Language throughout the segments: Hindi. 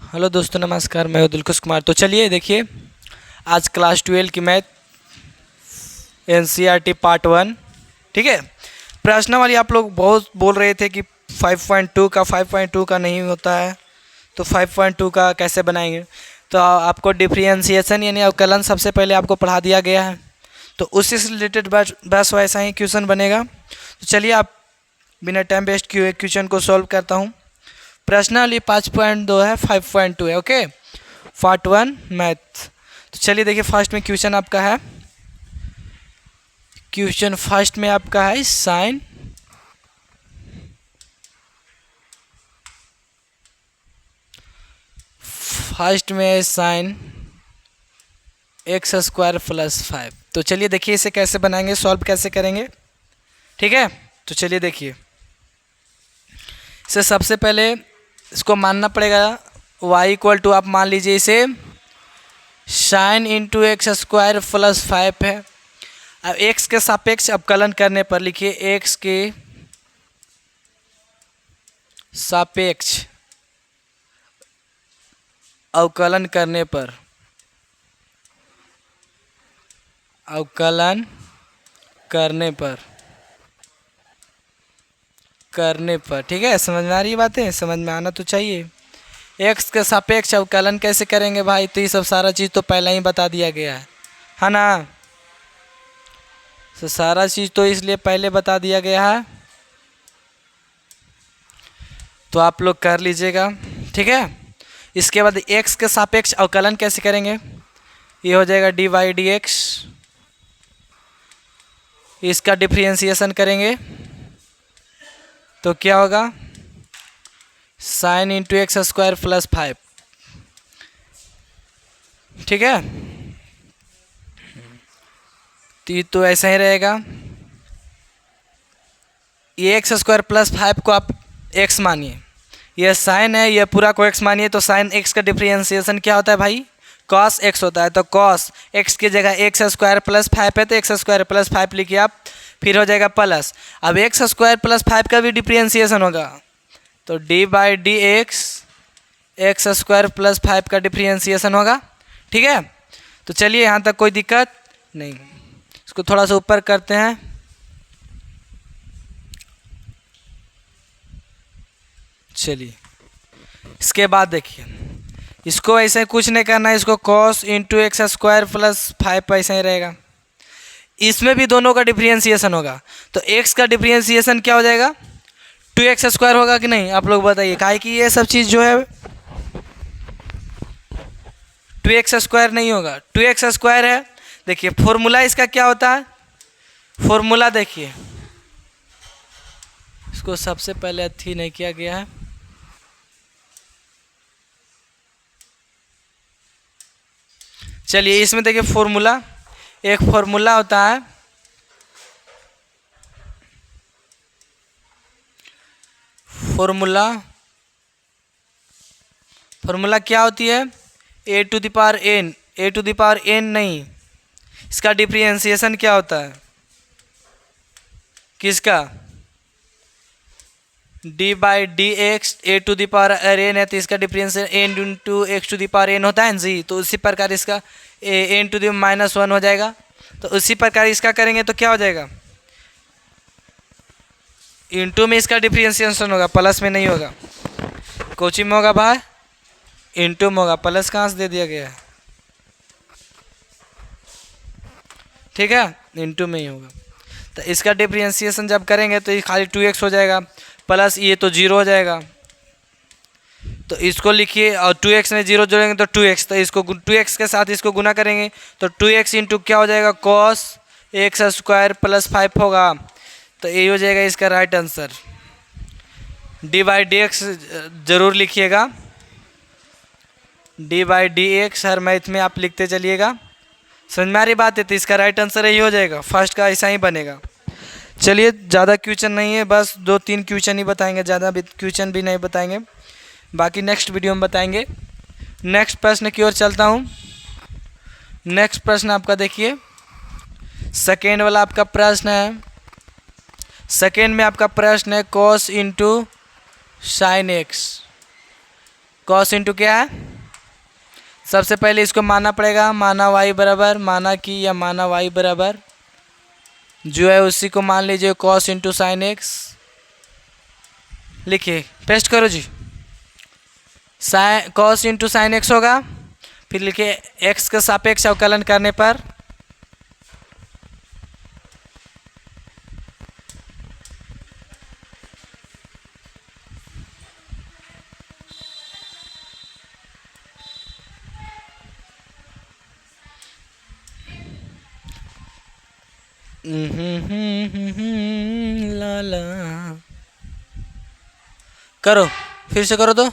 हेलो दोस्तों, नमस्कार। मैं हूं दिलकुश कुमार। तो चलिए देखिए, आज क्लास 12 की मैथ एनसीईआरटी पार्ट 1, ठीक है। प्रश्नावली आप लोग बहुत बोल रहे थे कि 5.2 का नहीं होता है, तो 5.2 का कैसे बनाएंगे। तो आपको डिफरेंशिएशन यानी अवकलन सबसे पहले आपको पढ़ा दिया गया है, तो उसी से रिलेटेड बस वैसा ही क्वेश्चन बनेगा। तो चलिए, आप बिना टाइम वेस्ट किए क्वेश्चन को सॉल्व करता हूँ। प्रश्नावली 5.2 है, 5.2 है, ओके। Part 1 math. तो चलिए देखिए, फर्स्ट में क्वेश्चन आपका है, क्वेश्चन फर्स्ट में आपका है साइन फर्स्ट में साइन x² + 5। तो चलिए देखिए, इसे कैसे बनाएंगे, सॉल्व कैसे करेंगे, ठीक है। तो चलिए देखिए, इसे सबसे पहले इसको मानना पड़ेगा y = आप मान लीजिए इसे साइन इंटू x² + 5 है। अब x के सापेक्ष अवकलन करने पर लिखिए, x के सापेक्ष अवकलन करने पर ठीक है। समझ में आ रही बातें, समझ में आना तो चाहिए। x के सापेक्ष अवकलन कैसे करेंगे भाई, तो ये सब सारा चीज़ तो पहले ही बता दिया गया है ना। तो सारा चीज़ तो इसलिए पहले बता दिया गया है, तो आप लोग कर लीजिएगा, ठीक है। इसके बाद x के सापेक्ष अवकलन कैसे करेंगे, ये हो जाएगा dy/dx। इसका डिफरेंशिएशन करेंगे तो क्या होगा, साइन इंटू x² + 5, ठीक है। तो ऐसा ही रहेगा, ये x² + 5 को आप x मानिए, ये साइन है, ये पूरा को x मानिए। तो साइन x का डिफरेंशिएशन क्या होता है भाई, cos x होता है। तो cos x की जगह x² + 5 है, तो x² + 5 लिखिए आप, फिर हो जाएगा प्लस। अब x² + 5 का भी डिफरेंशिएशन होगा, तो d/dx x² + 5 का डिफरेंशिएशन होगा, ठीक है। तो चलिए, यहाँ तक कोई दिक्कत नहीं। इसको थोड़ा सा ऊपर करते हैं, चलिए। इसके बाद देखिए, इसको ऐसे कुछ नहीं करना है, इसको cos इंटू x² + 5 ऐसा ही रहेगा। इसमें भी दोनों का डिफरेंशिएशन होगा, तो x का डिफरेंशिएशन क्या हो जाएगा, 2x² होगा कि नहीं, आप लोग बताइए। काहे कि ये सब चीज़ जो है 2x² नहीं होगा, 2x² है। देखिए फॉर्मूला इसका क्या होता है, फॉर्मूला देखिए, इसको सबसे पहले अथी नहीं किया गया है, चलिए इसमें देखिए फॉर्मूला, एक फॉर्मूला होता है, फॉर्मूला क्या होती है, a⁴n नहीं, इसका डिफरेंशिएशन क्या होता है, किसका, d/dx a⁴n है, तो इसका डिफरेंशिएशन n इंटू x⁴n होता है जी। तो उसी प्रकार इसका n⁻⁻1 हो जाएगा। तो उसी प्रकार इसका करेंगे तो क्या हो जाएगा, इंटू में इसका डिफरेंशिएशन होगा, प्लस में नहीं होगा। कोची में होगा भाई, इंटू में होगा, प्लस कहाँ से दे दिया गया है, ठीक है, इंटू में ही होगा। तो इसका डिफरेंशिएशन जब करेंगे तो ये खाली 2x हो जाएगा, प्लस ये तो 0 हो जाएगा। तो इसको लिखिए, और 2x में 0 जोड़ेंगे तो 2x, तो इसको 2x के साथ इसको गुना करेंगे तो 2x इंटू क्या हो जाएगा, cos x² + 5 होगा। तो ये हो जाएगा इसका राइट आंसर। d/dx जरूर लिखिएगा, d/dx हर मैथ में आप लिखते चलिएगा, समझ में आ रही बात है। तो इसका राइट आंसर यही हो जाएगा, फर्स्ट का ऐसा ही बनेगा। चलिए, ज़्यादा क्वेश्चन नहीं है, बस 2-3 क्वेश्चन ही बताएंगे, ज़्यादा भी क्वेश्चन भी नहीं बताएंगे, बाकी नेक्स्ट वीडियो में बताएंगे। नेक्स्ट प्रश्न की ओर चलता हूँ। नेक्स्ट प्रश्न आपका देखिए, सेकेंड वाला आपका प्रश्न है, सेकेंड में आपका प्रश्न है cos into sine x, cos into क्या है, सबसे पहले इसको मानना पड़ेगा, माना y बराबर, माना कि या माना y बराबर जो है उसी को मान लीजिए कॉस इंटू साइन एक्स। लिखिए, पेस्ट करो जी, sine cos into sine x होगा, फिर लिखिए एक्स के सापेक्ष अवकलन करने पर ला ला करो, फिर से करो तो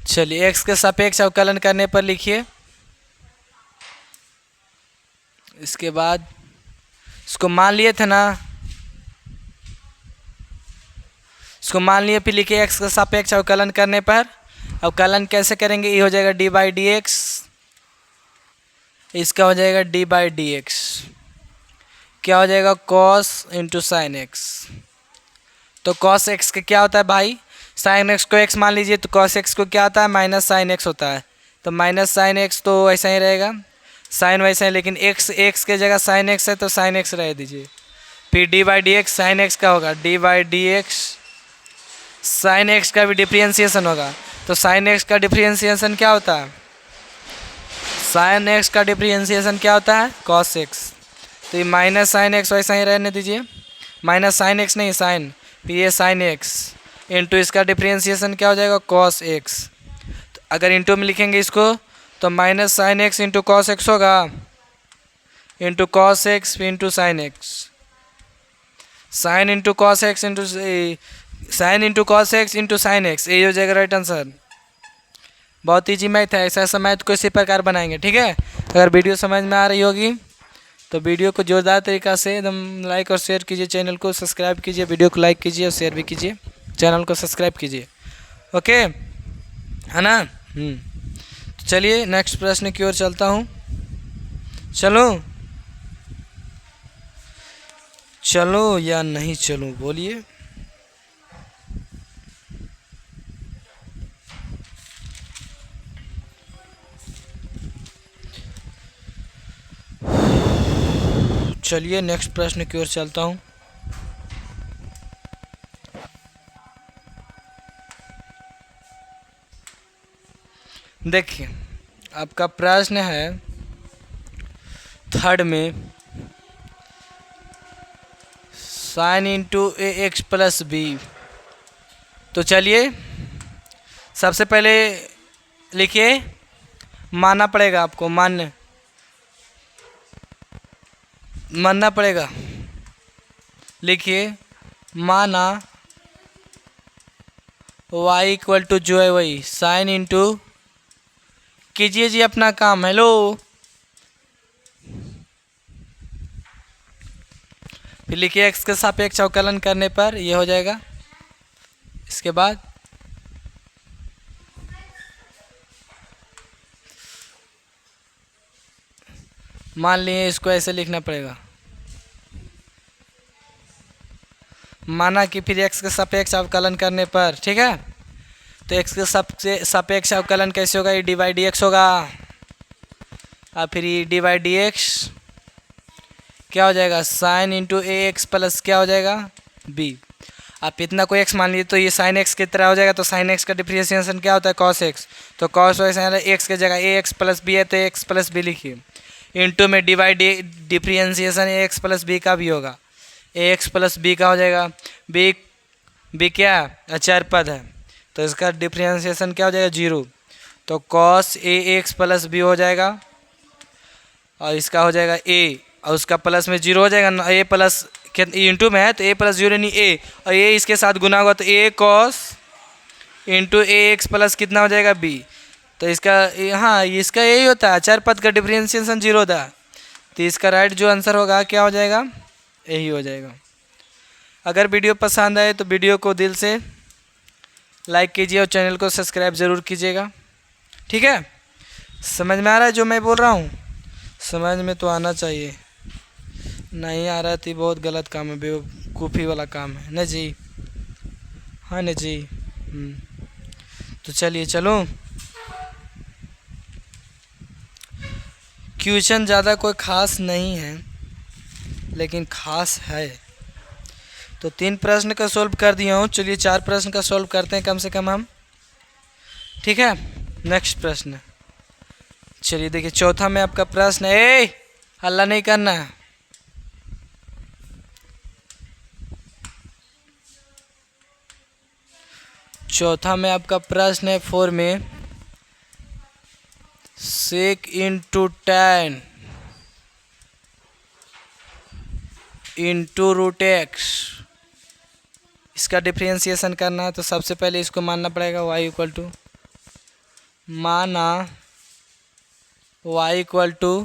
चलिए एक्स के सापेक्ष अवकलन करने पर लिखिए, इसके बाद इसको मान लिए थे ना, इसको मान लिए, फिर लिखिए एक्स का सापेक्ष अवकलन करने पर, अवकलन कैसे करेंगे, ये हो जाएगा डी बाई डी एक्स, इसका हो जाएगा डी बाई डी एक्स, क्या हो जाएगा कॉस इंटू साइन एक्स। तो कॉस एक्स का क्या होता है भाई, साइन एक्स को एक्स मान लीजिए, तो कॉस एक्स को क्या होता है माइनस साइन एक्स होता है, तो माइनस साइन एक्स तो ऐसा ही रहेगा, साइन वैसा है, लेकिन एक्स एक्स के जगह साइन एक्स है तो साइन एक्स रह दीजिए, फिर D by d x sine x का होगा d by d x, sine x का भी डिफ्रेंशिएशन होगा, तो साइन एक्स का डिफ्रेंशिएशन क्या होता है, साइन एक्स का डिफ्रेंशिएशन क्या होता है कॉस एक्स, तो ये माइनस साइन एक्स वैसा ही रहने दीजिए, माइनस साइन एक्स नहीं साइन, फिर ये साइन एक्स इंटू इसका डिफ्रेंशिएशन क्या हो जाएगा कॉस एक्स, तो अगर इंटू में लिखेंगे इसको तो minus sine x into cos x होगा, into cos x into sine x, sine into cos x into sine into cos x into sine x, ये हो जाएगा राइट आंसर। बहुत ईजी मैथ है, ऐसा ऐसा मैथ को इसी प्रकार बनाएंगे, ठीक है। अगर वीडियो समझ में आ रही होगी तो वीडियो को जोरदार तरीक़ा से एकदम लाइक और शेयर कीजिए, चैनल को सब्सक्राइब कीजिए, वीडियो को लाइक कीजिए और शेयर भी कीजिए, चैनल को सब्सक्राइब कीजिए, ओके है ना। तो चलिए नेक्स्ट प्रश्न की ओर चलता हूँ, चलो या नहीं चलूँ बोलिए। चलिए नेक्स्ट प्रश्न की ओर चलता हूँ। देखिए आपका प्रश्न है थर्ड में, साइन इंटू ए एक्स प्लस बी। तो चलिए सबसे पहले लिखिए, मानना पड़ेगा आपको, मानना पड़ेगा, लिखिए माना y इक्वल टू जो है वही साइन इंटू, कीजिए जी अपना काम, हेलो, फिर लिखिए x के सापेक्ष अवकलन करने पर ये हो जाएगा, इसके बाद मान लिए इसको ऐसे लिखना पड़ेगा, माना कि फिर x के सापेक्ष अवकलन करने पर, ठीक है। तो x के सापेक्ष अवकलन कैसे होगा, ये डी बाई डी एक्स होगा, और फिर ये डी बाई डी एक्स क्या हो जाएगा साइन इंटू ए एक्स प्लस क्या हो जाएगा बी। आप इतना को x मान लीजिए तो ये साइन एक्स की तरह हो जाएगा, तो साइन एक्स का डिफ्रेंशिएशन क्या होता है कॉस एक्स, तो कॉस एक्स के जगह ए एक्स प्लस बी है तो एक्स प्लस बी लिखिए, इंटू में d by d differentiation a x plus b का भी होगा, ए एक्स प्लस बी का हो जाएगा, बी क्या अचर पद है तो इसका डिफ्रेंशिएशन क्या हो जाएगा 0, तो cos A x plus B हो जाएगा, और इसका हो जाएगा ए, और उसका प्लस में 0 हो जाएगा ना, ए प्लस इंटू में है तो ए प्लस 0 नहीं ए, और ए इसके साथ गुना होगा तो ए कॉस इंटू ए एक्स प्लस कितना हो जाएगा बी, तो इसका हाँ इसका यही होता है, अचर पद का डिफ्रेंशिएशन 0 होता है, तो इसका राइट जो आंसर होगा क्या हो जाएगा यही हो जाएगा। अगर वीडियो पसंद आए तो वीडियो को दिल से लाइक कीजिए और चैनल को सब्सक्राइब ज़रूर कीजिएगा, ठीक है। समझ में आ रहा है जो मैं बोल रहा हूँ, समझ में तो आना चाहिए, नहीं आ रहा तो बहुत गलत काम है, बेवकूफ़ी वाला काम है ना जी। हाँ ना जी। तो चलिए चलो, क्वेश्चन ज़्यादा कोई ख़ास नहीं है लेकिन ख़ास है। तो 3 प्रश्न का सॉल्व कर दिया हूँ, चलिए 4 प्रश्न का सॉल्व करते हैं कम से कम हम। ठीक है, नेक्स्ट प्रश्न। चलिए देखिए, चौथा में आपका प्रश्न है, हल्ला नहीं करना है। चौथा में आपका प्रश्न है 4 में, sec into tan into root x, इसका डिफ्रेंशिएशन करना है। तो सबसे पहले इसको मानना पड़ेगा y इक्वल टू, माना y equal to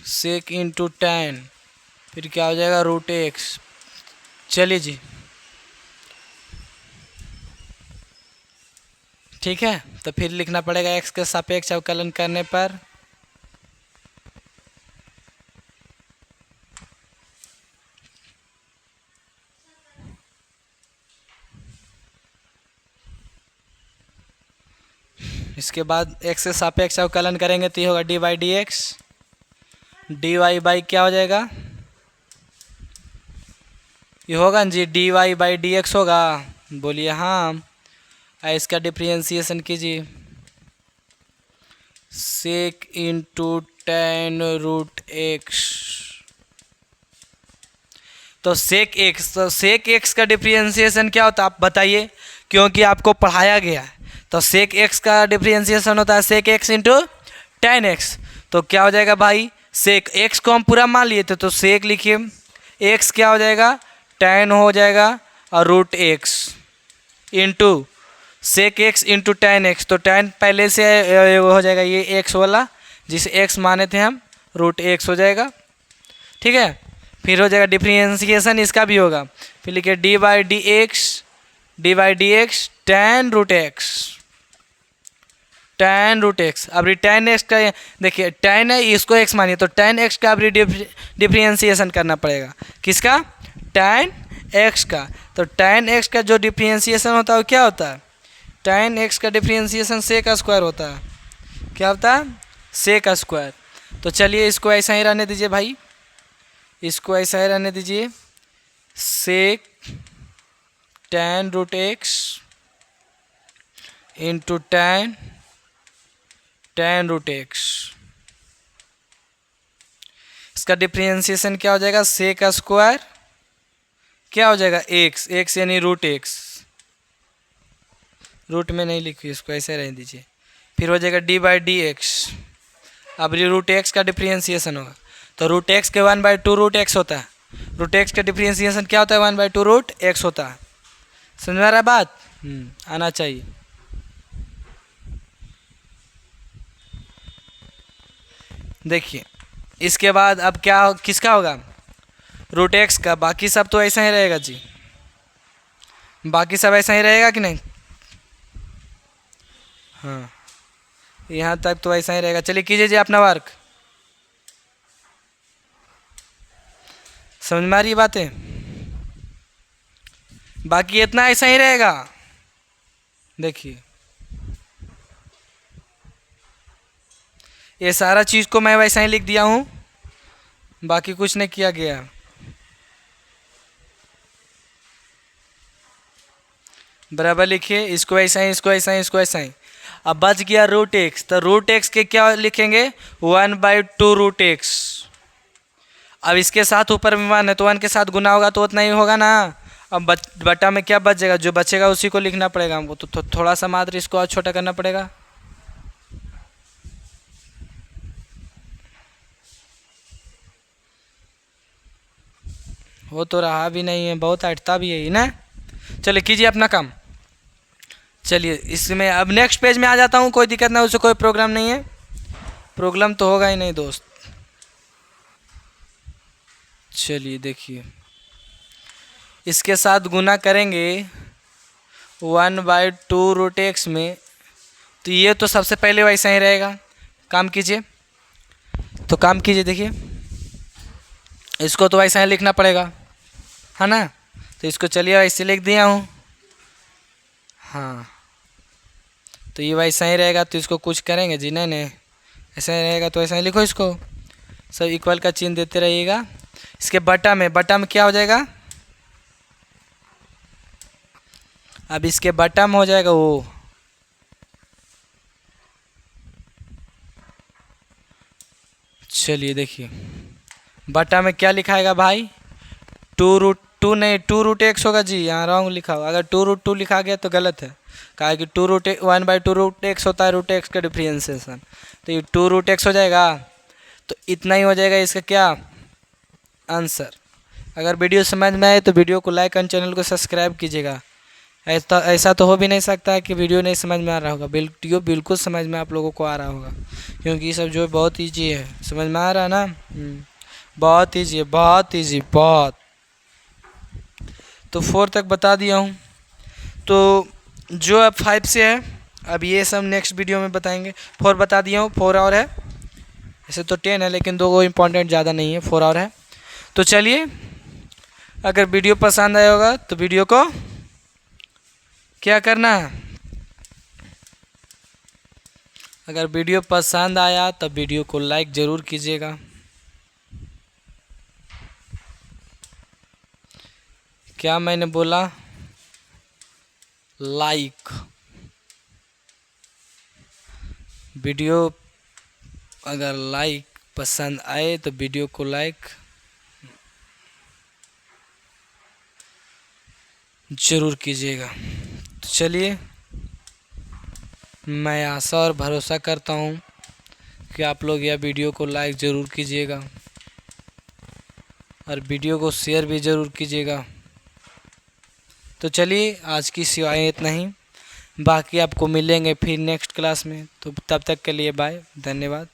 sec into tan, फिर क्या हो जाएगा रूट एक्स। चलिए जी, ठीक है। तो फिर लिखना पड़ेगा x के सापेक्ष अवकलन करने पर इसके बाद x के सापेक्ष अवकलन करेंगे तो ये होगा d by d x, d y by क्या हो जाएगा, ये होगा ना जी, d y by d x होगा। बोलिए हाँ। इसका डिफ्रेंशिएशन कीजिए, sec into tan root x. तो सेक एक्स, तो सेक एक्स का डिफ्रेंशिएशन क्या होता है आप बताइए, क्योंकि आपको पढ़ाया गया है। तो सेक एक्स का डिफ्रेंशिएशन होता है sec x into tan x. तो क्या हो जाएगा भाई, सेक एक्स को हम पूरा मान लिए थे, तो सेक लिखिए, एक्स क्या हो जाएगा, टेन हो जाएगा, और root x into sec x into tan x. तो टेन पहले से हो जाएगा ये एक्स वाला, जिसे एक्स माने थे हम, रूट एक्स हो जाएगा। ठीक है, फिर हो जाएगा डिफ्रेंशिएशन इसका भी होगा, फिर लिखिए d by d x tan root x, tan root x. अब टेन एक्स का देखिए, टेन है इसको एक्स मानिए, तो टेन एक्स का अब डिफ्रेंशिएशन करना पड़ेगा, किसका, टेन एक्स का। तो टेन एक्स का जो डिफ्रेंशिएशन होता है वो क्या होता है, टेन एक्स का डिफ्रेंशिएशन सेक स्क्वायर होता है। क्या होता है, सेक स्क्वायर। तो चलिए इसको ऐसा ही रहने दीजिए भाई, इसको ऐसा ही रहने दीजिए, sec tan root x into tan root x. इसका डिफ्रेंशिएशन क्या हो जाएगा, सेक स्क्वायर क्या हो जाएगा, एक्स, एक्स यानी रूट एक्स, रूट में नहीं लिखिए इसको, ऐसे रहने दीजिए। फिर हो जाएगा डी बाई डी एक्स। अब रूट एक्स का डिफ्रेंशिएशन होगा, तो रूट एक्स के 1/2 रूट एक्स होता है, रूट एक्स का डिफ्रेंशिएशन क्या होता है, 1/2 रूट एक्स होता है। समझ में आ रहा है बात, आना चाहिए। देखिए इसके बाद अब क्या किसका होगा, रूट एक्स का। बाकी सब तो ऐसा ही रहेगा जी, बाकी सब ऐसा ही रहेगा कि नहीं, हाँ यहाँ तक तो ऐसा ही रहेगा। चलिए कीजिए जी अपना वर्क, समझ में आ रही बातें, बाकी इतना ऐसा ही रहेगा। देखिए ये सारा चीज़ को मैं वैसा ही लिख दिया हूँ, बाकी कुछ नहीं किया गया। बराबर लिखिए, इसको ऐसा ही, इसको ऐसा ही, इसको ऐसा ही। अब बच गया रूट एक्स, तो रूट एक्स के क्या लिखेंगे, 1/2 रूट एक्स। अब इसके साथ ऊपर में 1 है तो 1 के साथ गुना होगा तो उतना ही होगा ना। अब बटा में क्या बच जाएगा, जो बचेगा उसी को लिखना पड़ेगा हमको। तो थोड़ा सा मात्र इसको और छोटा करना पड़ेगा। वो तो रहा भी नहीं है, बहुत हटता भी है ना। चलिए कीजिए अपना काम। चलिए इसमें अब नेक्स्ट पेज में आ जाता हूँ, कोई दिक्कत ना, उससे कोई प्रॉब्लम नहीं है, प्रॉब्लम तो होगा ही नहीं दोस्त। चलिए देखिए, इसके साथ गुना करेंगे 1/2 रूट एक्स में, तो ये तो सबसे पहले वैसा ही रहेगा। काम कीजिए, तो काम कीजिए, देखिए इसको तो वैसा ही लिखना पड़ेगा, है ना। तो इसको चलिए ऐसे लिख दिया हूँ। हाँ, तो ये वैसा ही रहेगा, तो इसको कुछ करेंगे जी? नहीं, ऐसा ही रहेगा, तो ऐसा ही लिखो इसको, सब इक्वल का चिन्ह देते रहिएगा। इसके बटा में क्या हो जाएगा? अब इसके बटा में हो जाएगा वो, चलिए देखिए बटा में क्या लिखाएगा भाई? 2√2 नहीं, 2√x होगा जी, यहाँ रॉन्ग लिखा हुआ। अगर 2√2 लिखा गया तो गलत है, कहा कि 1/2√x होता है √x का डिफ्रेंशिएशन, तो ये 2√x हो जाएगा। तो इतना ही हो जाएगा इसका क्या आंसर। अगर वीडियो समझ में आए तो वीडियो को लाइक और चैनल को सब्सक्राइब कीजिएगा। ऐसा तो हो भी नहीं सकता है कि वीडियो नहीं समझ में आ रहा होगा। वीडियो बिल्कुल समझ में आप लोगों को आ रहा होगा, क्योंकि ये सब जो बहुत ईजी है। समझ में आ रहा है ना? बहुत ईजी है, बहुत ईजी, बहुत। तो 4 तक बता दिया हूँ। तो जो अब 5 से है, अब ये सब नेक्स्ट वीडियो में बताएंगे। 4 बता दिया हूँ, 4 और है। ऐसे तो 10 है, लेकिन 2 इंपॉर्टेंट ज़्यादा नहीं है, 4 और है। तो चलिए, अगर वीडियो पसंद आया होगा तो वीडियो को क्या करना है? अगर वीडियो पसंद आया तो वीडियो को लाइक ज़रूर कीजिएगा। क्या मैंने बोला? लाइक। वीडियो अगर लाइक पसंद आए तो वीडियो को लाइक ज़रूर कीजिएगा। तो चलिए, मैं आशा और भरोसा करता हूँ कि आप लोग यह वीडियो को लाइक ज़रूर कीजिएगा और वीडियो को शेयर भी ज़रूर कीजिएगा। तो चलिए, आज की सिवाय इतना ही, बाकी आपको मिलेंगे फिर नेक्स्ट क्लास में। तो तब तक के लिए बाय, धन्यवाद।